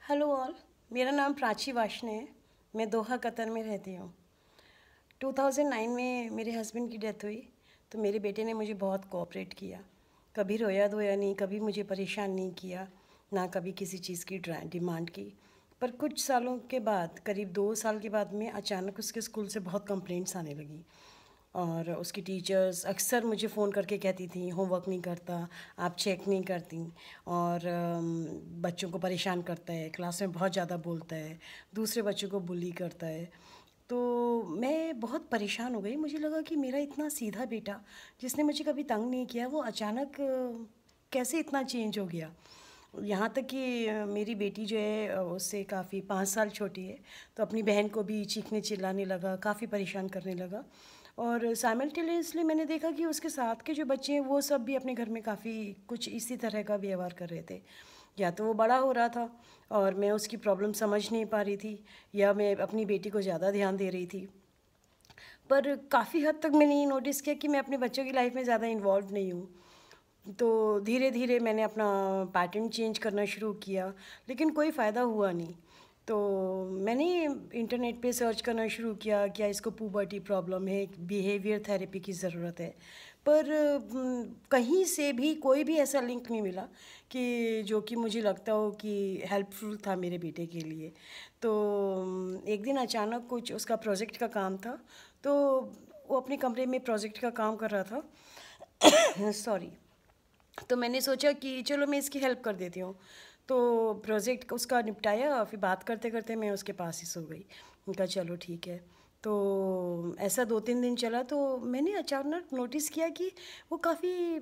Hello all. मेरा नाम प्राची वाशने है। मैं दोहा कतर में रहती हूँ। 2009 में मेरे हस्बैंड की डेथ हुई तो मेरे बेटे ने मुझे बहुत कोऑपरेट किया। कभी रोया धोया नहीं, कभी मुझे परेशान नहीं किया, ना कभी किसी चीज़ की डिमांड की। पर कुछ सालों के बाद, करीब 2 साल के बाद में अचानक उसके स्कूल से बहुत कंप्लेंट्स आने लगी। और उसकी टीचर्स अक्सर मुझे फ़ोन करके कहती थी होमवर्क नहीं करता, आप चेक नहीं करती, और बच्चों को परेशान करता है, क्लास में बहुत ज़्यादा बोलता है, दूसरे बच्चों को बुली करता है। तो मैं बहुत परेशान हो गई। मुझे लगा कि मेरा इतना सीधा बेटा जिसने मुझे कभी तंग नहीं किया, वो अचानक कैसे इतना चेंज हो गया। यहाँ तक कि मेरी बेटी जो है उससे काफ़ी 5 साल छोटी है, तो अपनी बहन को भी चीखने चिल्लाने लगा, काफ़ी परेशान करने लगा। और साइमल्टेनियसली मैंने देखा कि उसके साथ के जो बच्चे हैं वो सब भी अपने घर में काफ़ी कुछ इसी तरह का व्यवहार कर रहे थे। या तो वो बड़ा हो रहा था और मैं उसकी प्रॉब्लम समझ नहीं पा रही थी, या मैं अपनी बेटी को ज़्यादा ध्यान दे रही थी। पर काफ़ी हद तक मैंने ये नोटिस किया कि मैं अपने बच्चों की लाइफ में ज़्यादा इन्वॉल्व नहीं हूँ। तो धीरे धीरे मैंने अपना पैटर्न चेंज करना शुरू किया, लेकिन कोई फ़ायदा हुआ नहीं। तो मैंने इंटरनेट पे सर्च करना शुरू किया, क्या इसको पुबर्टी प्रॉब्लम है, बिहेवियर थेरेपी की ज़रूरत है। पर कहीं से भी कोई भी ऐसा लिंक नहीं मिला कि जो कि मुझे लगता हो कि हेल्पफुल था मेरे बेटे के लिए। तो एक दिन अचानक कुछ उसका प्रोजेक्ट का काम था, तो वो अपने कमरे में प्रोजेक्ट का काम कर रहा था। सॉरी। तो मैंने सोचा कि चलो मैं इसकी हेल्प कर देती हूँ। तो प्रोजेक्ट उसका निपटाया, फिर बात करते करते मैं उसके पास ही सो गई। उनका चलो ठीक है। तो ऐसा 2-3 दिन चला तो मैंने अचानक नोटिस किया कि वो काफ़ी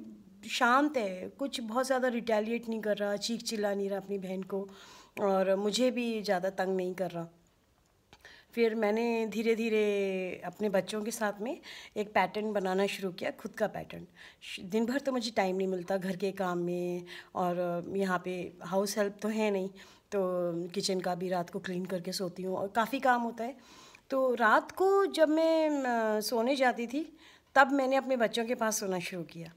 शांत है, कुछ बहुत ज़्यादा रिटेलिएट नहीं कर रहा, चीख चिल्ला नहीं रहा अपनी बहन को, और मुझे भी ज़्यादा तंग नहीं कर रहा। फिर मैंने धीरे धीरे अपने बच्चों के साथ में एक पैटर्न बनाना शुरू किया, खुद का पैटर्न। दिन भर तो मुझे टाइम नहीं मिलता घर के काम में, और यहाँ पे हाउस हेल्प तो है नहीं, तो किचन का भी रात को क्लीन करके सोती हूँ और काफ़ी काम होता है। तो रात को जब मैं सोने जाती थी, तब मैंने अपने बच्चों के पास सोना शुरू किया।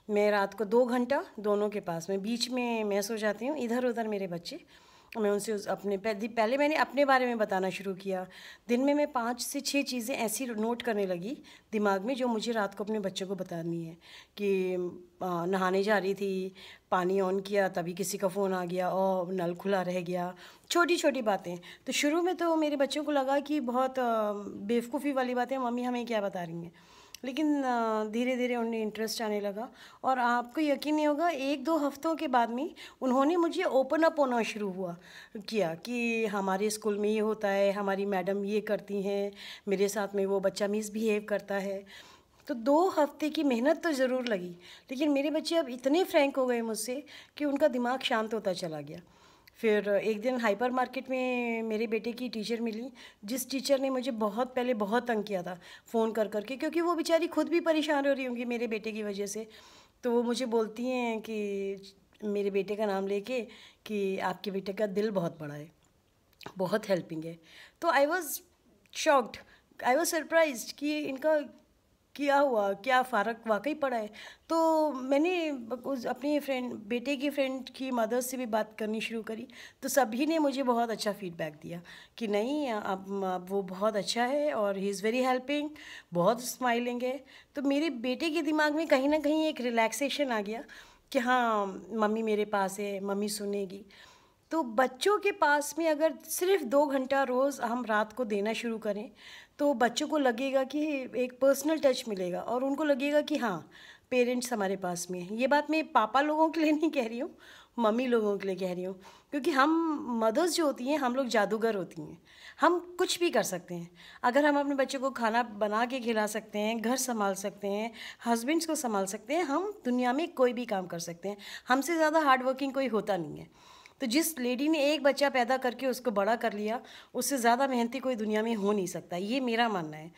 मैं रात को 2 घंटा दोनों के पास में, बीच में मैं सो जाती हूँ, इधर उधर मेरे बच्चे। मैं उनसे अपने पहले मैंने अपने बारे में बताना शुरू किया। दिन में मैं 5 से 6 चीज़ें ऐसी नोट करने लगी दिमाग में, जो मुझे रात को अपने बच्चों को बतानी है। कि नहाने जा रही थी, पानी ऑन किया, तभी किसी का फ़ोन आ गया और नल खुला रह गया। छोटी छोटी बातें। तो शुरू में तो मेरे बच्चों को लगा कि बहुत बेवकूफ़ी वाली बातें मम्मी हमें क्या बता रही हैं, लेकिन धीरे धीरे उन्हें इंटरेस्ट आने लगा। और आपको यकीन नहीं होगा, 1-2 हफ्तों के बाद में उन्होंने मुझे ओपन अप होना शुरू हुआ किया कि हमारे स्कूल में ये होता है, हमारी मैडम ये करती हैं, मेरे साथ में वो बच्चा मिसबिहेव करता है। तो 2 हफ्ते की मेहनत तो ज़रूर लगी, लेकिन मेरे बच्चे अब इतने फ्रैंक हो गए मुझसे कि उनका दिमाग शांत होता चला गया। फिर एक दिन हाइपर मार्केट में मेरे बेटे की टीचर मिली, जिस टीचर ने मुझे बहुत पहले बहुत तंग किया था फ़ोन कर कर के, क्योंकि वो बेचारी खुद भी परेशान हो रही होंगी मेरे बेटे की वजह से। तो वो मुझे बोलती हैं कि मेरे बेटे का नाम लेके कि आपके बेटे का दिल बहुत बड़ा है, बहुत हेल्पिंग है। तो I was shocked, I was surprised कि इनका क्या हुआ, क्या फ़र्क वाकई पड़ा है। तो मैंने उस अपनी फ्रेंड, बेटे की फ्रेंड की मदर से भी बात करनी शुरू करी। तो सभी ने मुझे बहुत अच्छा फीडबैक दिया कि नहीं, अब वो बहुत अच्छा है और ही इज़ वेरी हेल्पिंग, बहुत स्माइलिंग है। तो मेरे बेटे के दिमाग में कहीं ना कहीं एक रिलैक्सेशन आ गया कि हाँ, मम्मी मेरे पास है, मम्मी सुनेगी। तो बच्चों के पास में अगर सिर्फ 2 घंटा रोज़ हम रात को देना शुरू करें, तो बच्चों को लगेगा कि एक पर्सनल टच मिलेगा, और उनको लगेगा कि हाँ, पेरेंट्स हमारे पास में हैं। ये बात मैं पापा लोगों के लिए नहीं कह रही हूँ, मम्मी लोगों के लिए कह रही हूँ। क्योंकि हम मदर्स जो होती हैं, हम लोग जादूगर होती हैं। हम कुछ भी कर सकते हैं। अगर हम अपने बच्चों को खाना बना के खिला सकते हैं, घर संभाल सकते हैं, हस्बैंड्स को संभाल सकते हैं, हम दुनिया में कोई भी काम कर सकते हैं। हमसे ज़्यादा हार्ड वर्किंग कोई होता नहीं है। तो जिस लेडी ने एक बच्चा पैदा करके उसको बड़ा कर लिया, उससे ज़्यादा मेहनती कोई दुनिया में हो नहीं सकता, ये मेरा मानना है।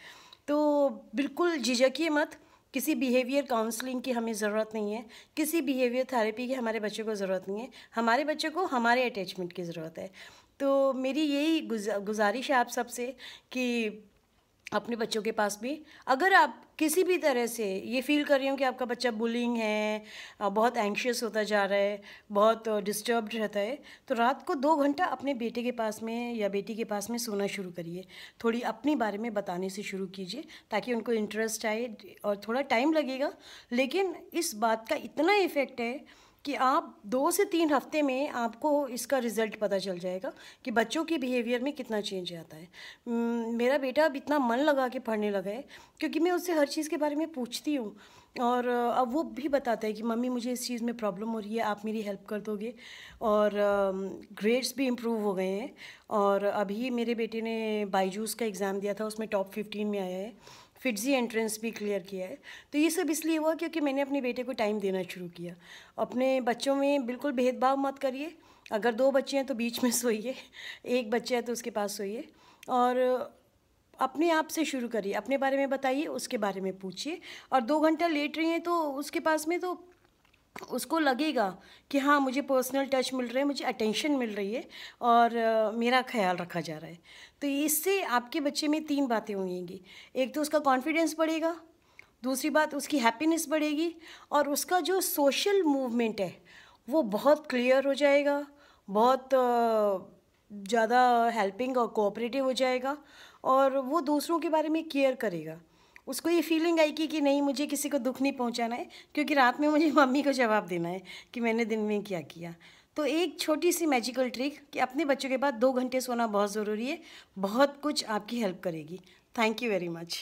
तो बिल्कुल झिझकिए मत, किसी बिहेवियर काउंसलिंग की हमें ज़रूरत नहीं है, किसी बिहेवियर थेरेपी की हमारे बच्चों को ज़रूरत नहीं है। हमारे बच्चों को हमारे अटैचमेंट की ज़रूरत है। तो मेरी यही गुजारिश है आप सबसे कि अपने बच्चों के पास भी, अगर आप किसी भी तरह से ये फील कर रही हो कि आपका बच्चा बुलिंग है, बहुत एंग्शियस होता जा रहा है, बहुत डिस्टर्ब्ड रहता है, तो रात को 2 घंटा अपने बेटे के पास में या बेटी के पास में सोना शुरू करिए। थोड़ी अपनी बारे में बताने से शुरू कीजिए ताकि उनको इंटरेस्ट आए, और थोड़ा टाइम लगेगा, लेकिन इस बात का इतना इफ़ेक्ट है कि आप 2 से 3 हफ्ते में आपको इसका रिज़ल्ट पता चल जाएगा कि बच्चों के बिहेवियर में कितना चेंज आता है। मेरा बेटा अब इतना मन लगा के पढ़ने लगा है क्योंकि मैं उससे हर चीज़ के बारे में पूछती हूँ, और अब वो भी बताता है कि मम्मी मुझे इस चीज़ में प्रॉब्लम हो रही है, आप मेरी हेल्प कर दोगे। और ग्रेड्स भी इम्प्रूव हो गए हैं, और अभी मेरे बेटे ने बाईजूस का एग्ज़ाम दिया था, उसमें टॉप 15 में आया है। फिट्जी एंट्रेंस भी क्लियर किया है। तो ये सब इसलिए हुआ क्योंकि मैंने अपने बेटे को टाइम देना शुरू किया। अपने बच्चों में बिल्कुल भेदभाव मत करिए। अगर 2 बच्चे हैं तो बीच में सोइए, एक बच्चा है तो उसके पास सोइए, और अपने आप से शुरू करिए। अपने बारे में बताइए, उसके बारे में पूछिए। और 2 घंटा लेट रही हैं तो उसके पास में, तो उसको लगेगा कि हाँ, मुझे पर्सनल टच मिल रहा है, मुझे अटेंशन मिल रही है, और मेरा ख्याल रखा जा रहा है। तो इससे आपके बच्चे में 3 बातें होंगी। एक तो उसका कॉन्फिडेंस बढ़ेगा, दूसरी बात उसकी हैप्पीनेस बढ़ेगी, और उसका जो सोशल मूवमेंट है वो बहुत क्लियर हो जाएगा, बहुत ज़्यादा हेल्पिंग और कोऑपरेटिव हो जाएगा, और वो दूसरों के बारे में केयर करेगा। उसको ये फीलिंग आएगी कि नहीं, मुझे किसी को दुख नहीं पहुंचाना है, क्योंकि रात में मुझे मम्मी को जवाब देना है कि मैंने दिन में क्या किया। तो एक छोटी सी मैजिकल ट्रिक कि अपने बच्चों के बाद 2 घंटे सोना बहुत ज़रूरी है, बहुत कुछ आपकी हेल्प करेगी। Thank you very much.